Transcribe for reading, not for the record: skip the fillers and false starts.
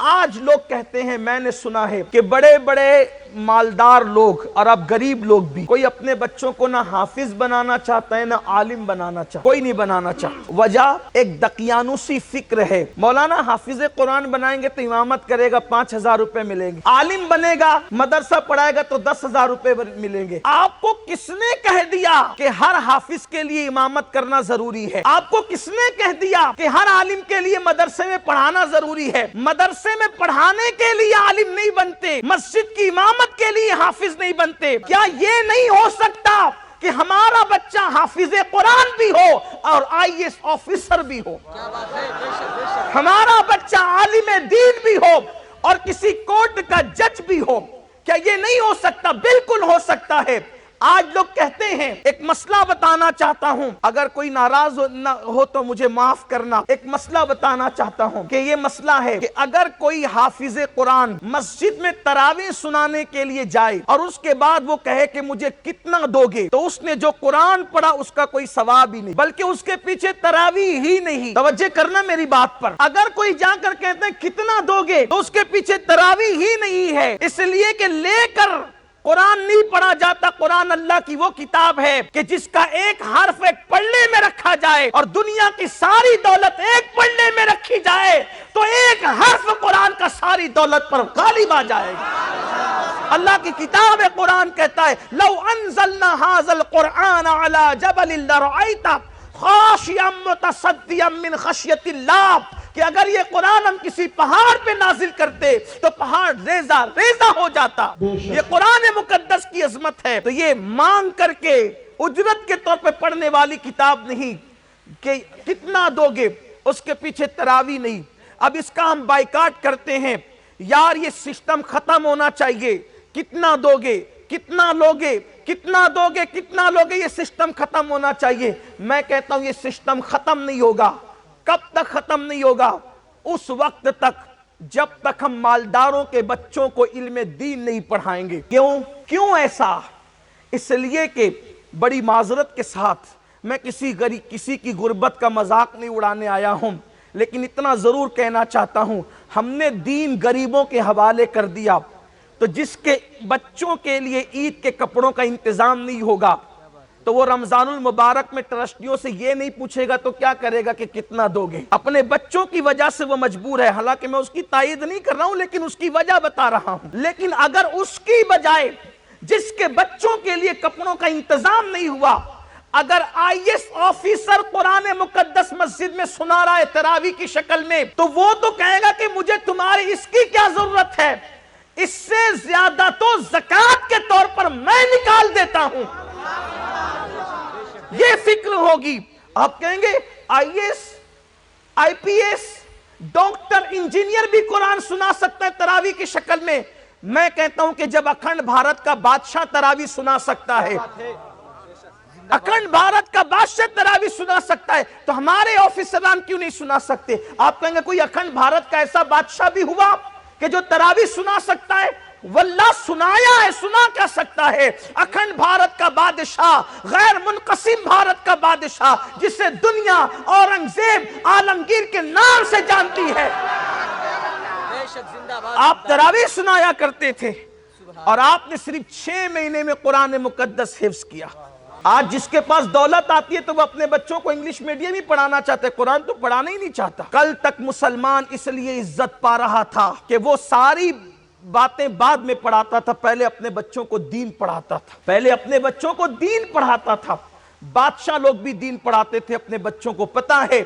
آج لوگ کہتے ہیں، میں نے سنا ہے کہ بڑے بڑے مالدار لوگ اور اب غریب لوگ بھی، کوئی اپنے بچوں کو نہ حافظ بنانا چاہتا ہے نہ عالم بنانا چاہتا، کوئی نہیں بنانا چاہتا۔ وجہ ایک دقیانوسی فکر ہے، مولانا حافظ قرآن بنائیں گے تو امامت کرے گا 5,000 روپے ملیں گے، عالم بنے گا مدرسہ پڑھائے گا تو 10,000 روپے ملیں گے۔ آپ کو کس نے کہہ دیا کہ ہر حافظ کے لیے امامت کرنا ضروری ہے؟ آپ کو کس نے کہہ دیا کہ ہر عالم کے لیے مدرسے میں پڑھانا ضروری ہے؟ مدرسے میں پڑھانے کے لیے عالم نہیں بنتے، مسجد کی امامت کے لیے حافظ نہیں بنتے۔ کیا یہ نہیں ہو سکتا کہ ہمارا بچہ حافظ قرآن بھی ہو اور IAS آفیسر بھی ہو؟ ہمارا بچہ عالم دین بھی ہو اور کسی کورٹ کا جج بھی ہو؟ کیا یہ نہیں ہو سکتا؟ بالکل ہو سکتا ہے۔ آج لوگ کہتے ہیں، ایک مسئلہ بتانا چاہتا ہوں، اگر کوئی ناراض نہ ہو تو مجھے معاف کرنا۔ ایک مسئلہ بتانا چاہتا ہوں کہ یہ مسئلہ ہے کہ اگر کوئی حافظ قرآن مسجد میں تراویح سنانے کے لیے جائے اور اس کے بعد وہ کہے کہ مجھے کتنا دو گے، تو اس نے جو قرآن پڑھا اس کا کوئی ثواب ہی نہیں، بلکہ اس کے پیچھے تراویح ہی نہیں۔ توجہ کرنا میری بات پر۔ اگر کوئی جا کر کہتے ہیں کتنا دو گے تو اس کے پیچھے تراویح ہی نہیں ہے، اس لیے کہ لے کر قرآن نہیں پڑھا جاتا۔ قرآن اللہ کی وہ کتاب ہے کہ جس کا ایک حرف ایک پلڑے میں رکھا جائے اور دنیا کی ساری دولت ایک پلڑے میں رکھی جائے تو ایک حرف قرآن کا ساری دولت پر غالب آ جائے گا۔ اللہ کی کتاب قرآن کہتا ہے، لو انزلنا هذا القرآن على جبل لرأيته خاشعا متصدعا من خشیۃ اللہ، کہ اگر یہ قرآن ہم کسی پہاڑ پہ نازل کرتے تو پہاڑ ریزہ ریزہ ہو جاتا۔ یہ قرآن مقدس کی عظمت ہے۔ تو یہ مانگ کر کے اجرت کے طور پہ پڑھنے والی کتاب نہیں کہ کتنا دو گے، اس کے پیچھے تراویح نہیں۔ اب اس کا ہم بائیکاٹ کرتے ہیں، یار یہ سسٹم ختم ہونا چاہیے، کتنا دو گے، کتنا لوگے، کتنا دو گے، کتنا لوگے، یہ سسٹم ختم ہونا چاہیے۔ میں کہتا ہوں یہ سسٹم ختم نہیں ہوگا۔ کب تک ختم نہیں ہوگا؟ اس وقت تک جب تک ہم مالداروں کے بچوں کو علم دین نہیں پڑھائیں گے۔ کیوں ایسا؟ اس لیے کہ بڑی معذرت کے ساتھ میں کسی کی غربت کا مذاق نہیں اڑانے آیا ہوں، لیکن اتنا ضرور کہنا چاہتا ہوں، ہم نے دین غریبوں کے حوالے کر دیا تو جس کے بچوں کے لیے عید کے کپڑوں کا انتظام نہیں ہوگا تو وہ رمضان المبارک میں ٹرسٹیوں سے یہ نہیں پوچھے گا تو کیا کرے گا کہ کتنا دو گے؟ اپنے بچوں کی وجہ سے وہ مجبور ہے، حالانکہ میں اس کی تائید نہیں کر رہا ہوں لیکن اس کی وجہ بتا رہا ہوں۔ لیکن اگر اس کی بجائے جس کے بچوں کے لیے کپڑوں کا انتظام نہیں ہوا، اگر IAS آفیسر قرآن مقدس مسجد میں سنا رہا ہے تراویح کی شکل میں، تو وہ تو کہے گا کہ مجھے تمہاری اس کی کیا ضرورت ہے، اس سے زیادہ تو زکوٰۃ کے طور پر میں نکال دیتا ہوں۔ یہ فکر ہوگی۔ آپ کہیں گے IAS IPS ڈاکٹر انجینئر بھی قرآن سنا سکتا ہے تراویح کی شکل میں۔ میں کہتا ہوں کہ جب اکھنڈ بھارت کا بادشاہ تراویح سنا سکتا ہے، اکھنڈ بھارت کا بادشاہ تراویح سنا سکتا ہے تو ہمارے آفیسران کیوں نہیں سنا سکتے؟ آپ کہیں گے کوئی اکھنڈ بھارت کا ایسا بادشاہ بھی ہوا کہ جو تراویح سنا سکتا ہے؟ واللہ سنایا ہے، سنا کیا سکتا ہے؟ اکھنڈ بھارت کا بادشاہ، غیر منقسم بھارت کا بادشاہ، جسے دنیا اورنگزیب عالمگیر کے نام سے جانتی ہے، آپ تراویح سنایا کرتے تھے اور آپ نے صرف 6 مہینے میں قرآن مقدس حفظ کیا۔ آج جس کے پاس دولت آتی ہے تو وہ اپنے بچوں کو انگلش میڈیم ہی پڑھانا چاہتے ہیں، قرآن تو پڑھانا ہی نہیں چاہتا۔ کل تک مسلمان اس لیے عزت پا رہا تھا کہ وہ ساری باتیں بعد میں پڑھاتا تھا، پہلے اپنے بچوں کو دین پڑھاتا تھا، پہلے اپنے بچوں کو دین پڑھاتا تھا۔ بادشاہ لوگ بھی دین پڑھاتے تھے اپنے بچوں کو، پتہ ہے